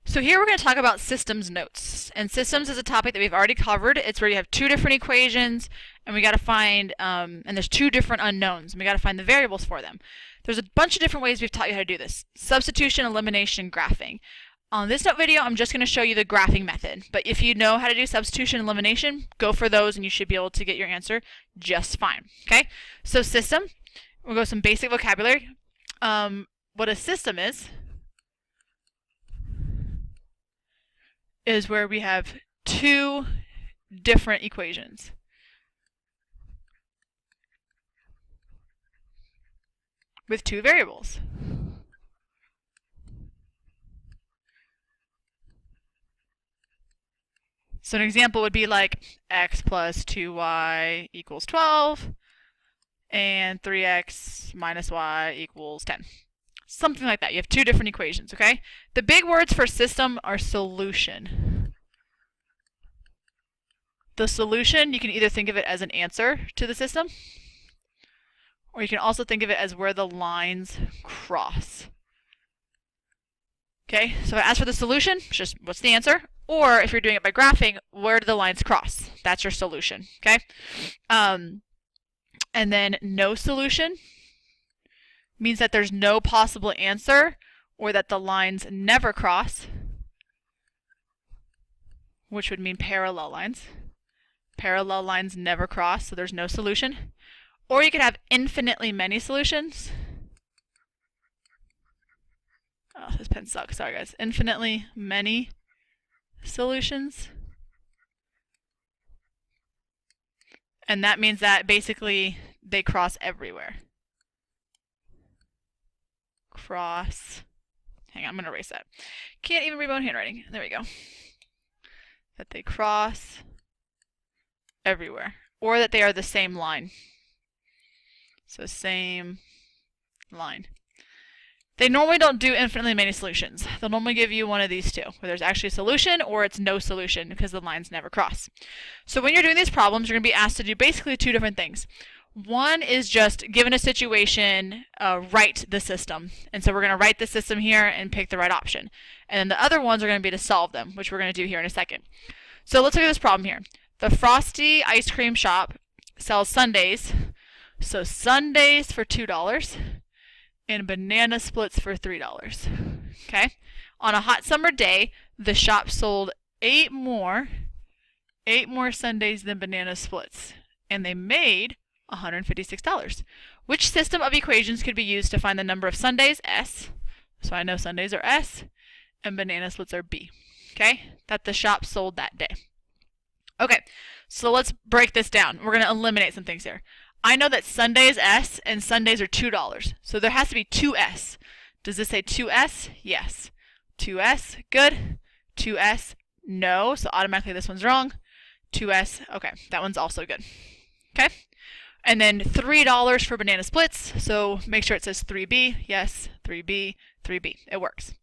So here we're going to talk about systems notes. And systems is a topic that we've already covered. It's where you have two different equations, and we got to find, and there's two different unknowns, and we got to find the variables for them. There's a bunch of different ways we've taught you how to do this. Substitution, elimination, graphing. On this note video, I'm just going to show you the graphing method. But if you know how to do substitution and elimination, go for those and you should be able to get your answer just fine. Okay? So system, we'll go some basic vocabulary. What a system is where we have two different equations. With two variables. So an example would be like x plus 2y equals 12 and 3x minus y equals 10. Something like that. You have two different equations, okay? The big words for system are solution. The solution, you can either think of it as an answer to the system, or you can also think of it as where the lines cross. Okay, so as for the solution, it's just what's the answer? Or if you're doing it by graphing, where do the lines cross? That's your solution, okay? And then no solution means that there's no possible answer or that the lines never cross, which would mean parallel lines. Parallel lines never cross, so there's no solution. Or you could have infinitely many solutions. Oh, this pen sucks. Sorry, guys. Infinitely many solutions. And that means that basically they cross everywhere. Cross. Hang on, I'm going to erase that. Can't even read my own handwriting. There we go. That they cross everywhere. Or that they are the same line. So same line. They normally don't do infinitely many solutions. They'll normally give you one of these two, where there's actually a solution or it's no solution because the lines never cross. So when you're doing these problems, you're going to be asked to do basically two different things. One is just, given a situation, write the system. And so we're going to write the system here and pick the right option. And then the other ones are going to be to solve them, which we're going to do here in a second. So let's look at this problem here. The Frosty ice cream shop sells sundaes. So sundaes for $2 and banana splits for $3. Okay? On a hot summer day, the shop sold 8 more sundaes than banana splits, and they made $156. Which system of equations could be used to find the number of sundaes, S, so I know sundaes are S, and banana splits are B, okay, that the shop sold that day. Okay, so let's break this down. We're going to eliminate some things here. I know that sundae is S and sundaes are $2, so there has to be 2S. Does this say 2S? Yes. 2S, good. 2S, no, so automatically this one's wrong. 2S, okay, that one's also good. Okay? And then $3 for banana splits, so make sure it says 3B. Yes, 3B, 3B. It works.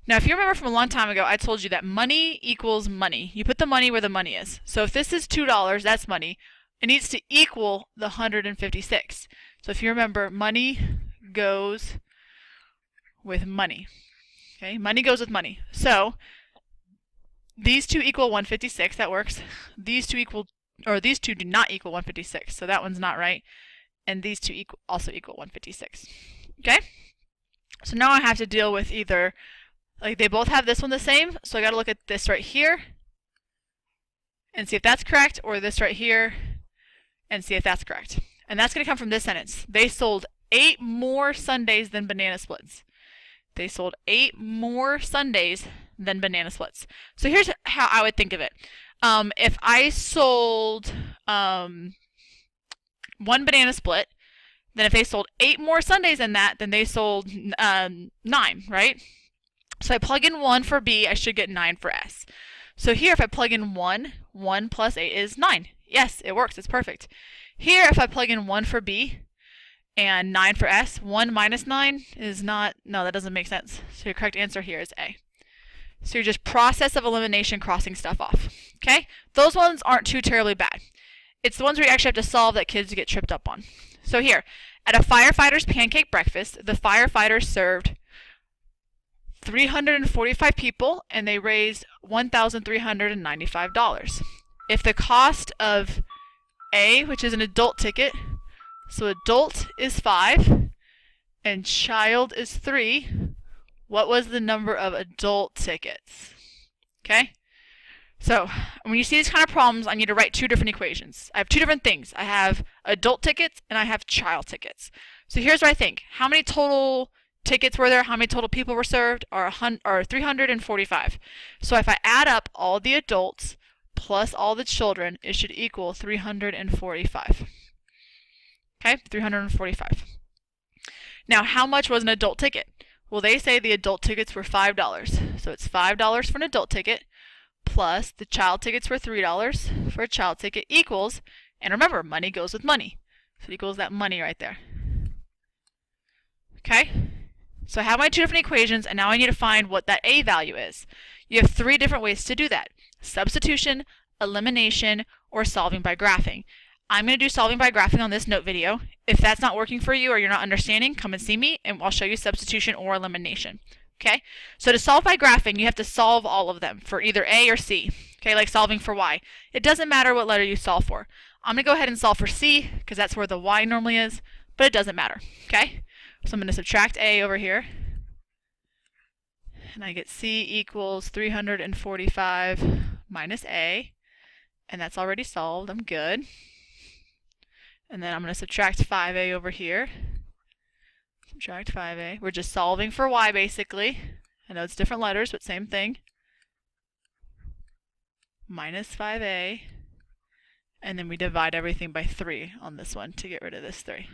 Now, if you remember from a long time ago, I told you that money equals money. You put the money where the money is. So if this is $2, that's money. It needs to equal the 156. So if you remember, money goes with money. Okay, money goes with money. So these two equal 156. That works. These two do not equal 156. So that one's not right. And these two also equal 156. Okay? So now I have to deal with either, like, they both have this one the same. So I got to look at this right here and see if that's correct, or this right here and see if that's correct. And that's going to come from this sentence. They sold 8 more sundaes than banana splits. They sold 8 more sundaes than banana splits. So here's how I would think of it. If I sold 1 banana split, then if they sold 8 more sundaes than that, then they sold 9, right? So I plug in 1 for B, I should get 9 for S. So here if I plug in 1, 1 plus 8 is 9. Yes, it works. It's perfect. Here, if I plug in 1 for B and 9 for S, 1 minus 9 is not, no, that doesn't make sense. So your correct answer here is A. So you're just process of elimination, crossing stuff off. Okay? Those ones aren't too terribly bad. It's the ones where you actually have to solve that kids get tripped up on. So here, at a firefighter's pancake breakfast, the firefighters served 345 people, and they raised $1,395. If the cost of A, which is an adult ticket, so adult is 5 and child is 3, what was the number of adult tickets? Okay? So when you see these kind of problems, I need to write two different equations. I have two different things. I have adult tickets and I have child tickets. So here's what I think. How many total tickets were there? How many total people were served? Are 345. So if I add up all the adults plus all the children, it should equal 345. Okay, 345. Now, how much was an adult ticket? Well, they say the adult tickets were $5. So it's $5 for an adult ticket plus the child tickets were $3 for a child ticket equals, and remember, money goes with money. So it equals that money right there. Okay? So I have my two different equations, and now I need to find what that A value is. You have three different ways to do that: substitution, elimination, or solving by graphing. I'm going to do solving by graphing on this note video. If that's not working for you or you're not understanding, come and see me, and I'll show you substitution or elimination. Okay? So to solve by graphing, you have to solve all of them for either A or C. Okay, like solving for Y. It doesn't matter what letter you solve for. I'm going to go ahead and solve for C, because that's where the Y normally is, but it doesn't matter. Okay? So I'm going to subtract A over here, and I get C equals 345 minus A, and that's already solved. I'm good. And then I'm going to subtract 5A over here. Subtract 5A. We're just solving for Y, basically. I know it's different letters, but same thing. Minus 5A. And then we divide everything by 3 on this one to get rid of this 3.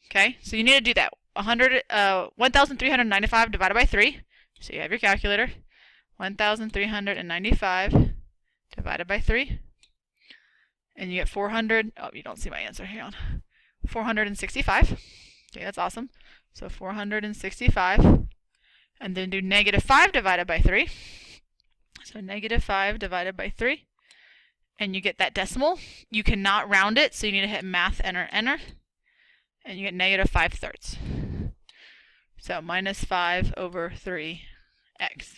Okay, so you need to do that. 1,395 divided by 3. So you have your calculator. 1,395 divided by 3. And you get 400. Oh, you don't see my answer. Hang on. 465. Okay, that's awesome. So 465. And then do negative 5 divided by 3. So negative 5 divided by 3. And you get that decimal. You cannot round it, so you need to hit math, enter, enter. And you get negative 5/3. So minus 5 over 3x.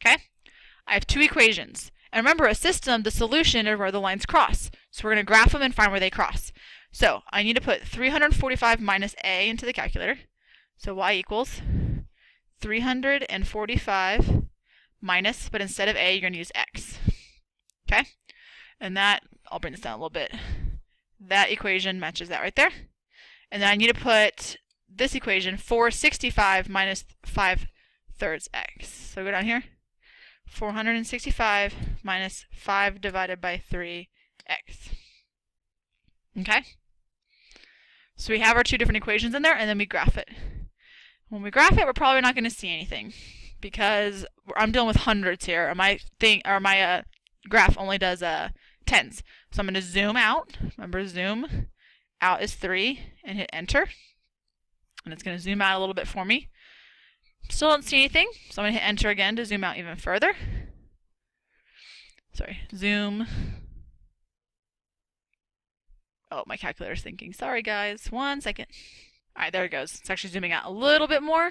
Okay? I have two equations. And remember, a system, the solution is where the lines cross. So we're going to graph them and find where they cross. So I need to put 345 minus A into the calculator. So y equals 345 minus, but instead of A, you're going to use x. Okay? And that, I'll bring this down a little bit. That equation matches that right there. And then I need to put this equation, 465 minus 5/3 x. So go down here. 465 minus 5 divided by 3x. Okay? So we have our two different equations in there, and then we graph it. When we graph it, we're probably not going to see anything because I'm dealing with hundreds here, or my graph only does tens. So I'm going to zoom out. Remember, zoom out is 3, and hit enter. And it's going to zoom out a little bit for me. Still don't see anything, so I'm going to hit enter again to zoom out even further. Sorry, zoom. Oh, my calculator's thinking. Sorry, guys. 1 second. All right, there it goes. It's actually zooming out a little bit more.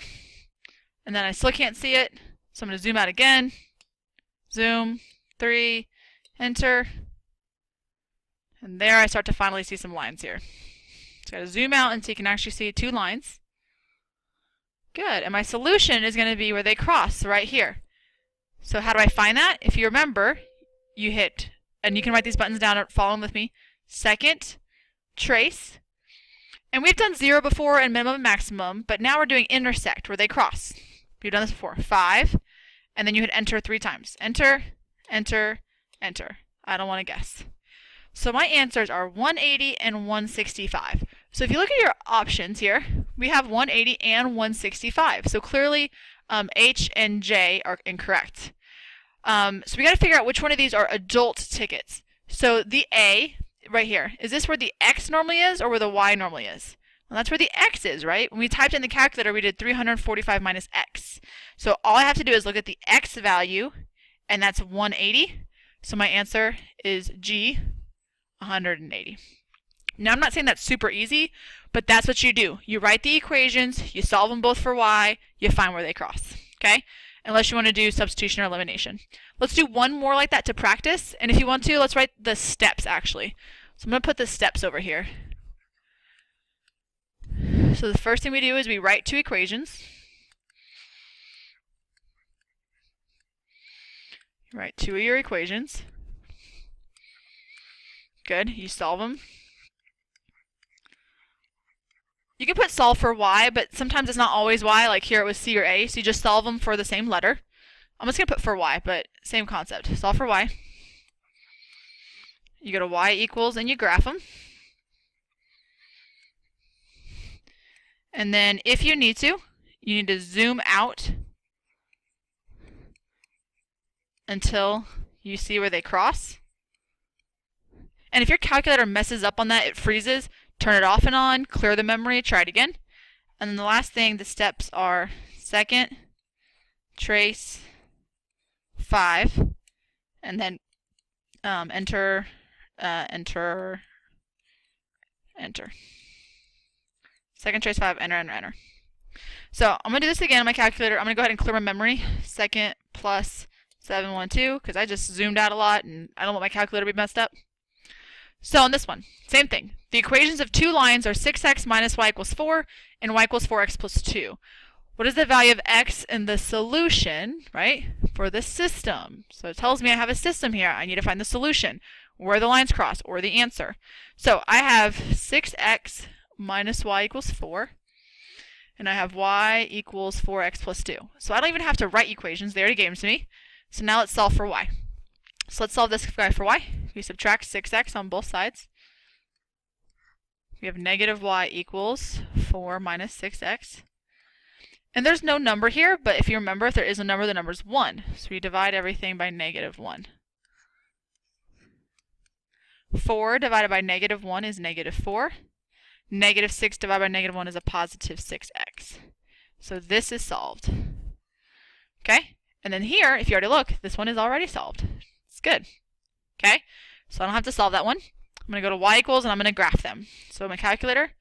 And then I still can't see it, so I'm going to zoom out again. Zoom, 3, enter. And there I start to finally see some lines here. So I got to zoom out until you can actually see 2 lines. Good, and my solution is going to be where they cross, right here. So how do I find that? If you remember, you hit, and you can write these buttons down following with me, second, trace, and we've done 0 before and minimum and maximum, but now we're doing intersect, where they cross. We've done this before, 5, and then you hit enter 3 times. Enter, enter, enter. I don't want to guess. So my answers are 180 and 165. So if you look at your options here, we have 180 and 165. So clearly H and J are incorrect. So we got to figure out which one of these are adult tickets. So the A right here, is this where the X normally is or where the Y normally is? Well, that's where the X is, right? When we typed in the calculator, we did 345 minus X. So all I have to do is look at the X value, and that's 180. So my answer is G, 180. Now, I'm not saying that's super easy, But that's what you do. You write the equations, you solve them both for y, you find where they cross. Okay? Unless you want to do substitution or elimination. Let's do one more like that to practice. And if you want to, let's write the steps actually. So I'm going to put the steps over here. So the first thing we do is we write two equations. Write two of your equations. Good. You solve them. You can put solve for y, but sometimes it's not always y, like here it was c or a, so you just solve them for the same letter. I'm just going to put for y, but same concept. Solve for y. You go to y equals and you graph them. And then if you need to zoom out until you see where they cross. And if your calculator messes up on that, it freezes, turn it off and on, clear the memory, try it again. And then the last thing, the steps are second, trace, 5, and then enter, enter. Second, trace 5, enter, enter, enter. So I'm going to do this again on my calculator. I'm going to go ahead and clear my memory. Second plus 712, because I just zoomed out a lot and I don't want my calculator to be messed up. So on this one, same thing. The equations of two lines are 6x minus y equals 4 and y equals 4x plus 2. What is the value of x in the solution, right, for the system? So it tells me I have a system here. I need to find the solution, where the lines cross, or the answer. So I have 6x minus y equals 4, and I have y equals 4x plus 2. So I don't even have to write equations. They already gave them to me. So now let's solve for y. So let's solve this guy for y. We subtract 6x on both sides. We have negative y equals 4 minus 6x. And there's no number here, but if you remember, if there is a number, the number is 1. So we divide everything by negative 1. 4 divided by negative 1 is negative 4. Negative 6 divided by negative 1 is a positive 6x. So this is solved. Okay? And then here, if you already look, this one is already solved. It's good. Okay? So I don't have to solve that one. I'm going to go to y equals and I'm going to graph them. So my calculator,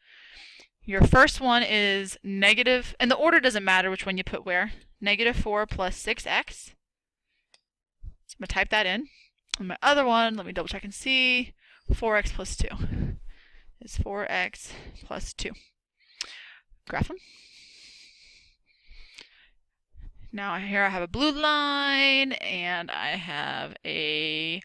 your first one is negative, and the order doesn't matter which one you put where. Negative 4 plus 6x. So I'm going to type that in. And my other one, let me double check and see, 4x plus 2 is 4x plus 2. Graph them. Now here I have a blue line and I have a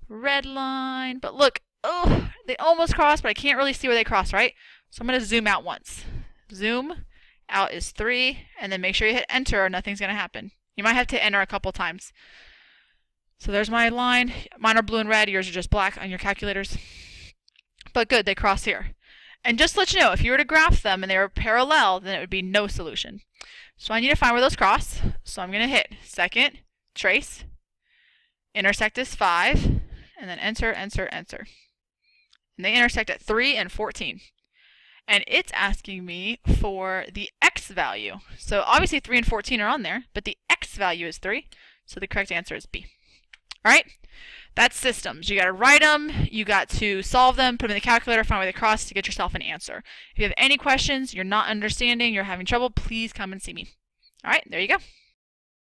red line. But look, oh, they almost cross, but I can't really see where they cross, right? So I'm going to zoom out once. Zoom out is 3, and then make sure you hit enter or nothing's going to happen. You might have to enter a couple times. So there's my line. Mine are blue and red. Yours are just black on your calculators. But good, they cross here. And just to let you know, if you were to graph them and they were parallel, then it would be no solution. So I need to find where those cross. So I'm going to hit second, trace, intersect is 5, and then enter, enter, enter. And they intersect at 3 and 14. And it's asking me for the x value. So obviously 3 and 14 are on there, but the x value is 3. So the correct answer is B. All right? That's systems. You got to write them, you got to solve them, put them in the calculator, find where they cross to get yourself an answer. If you have any questions, you're not understanding, you're having trouble, please come and see me. All right, there you go.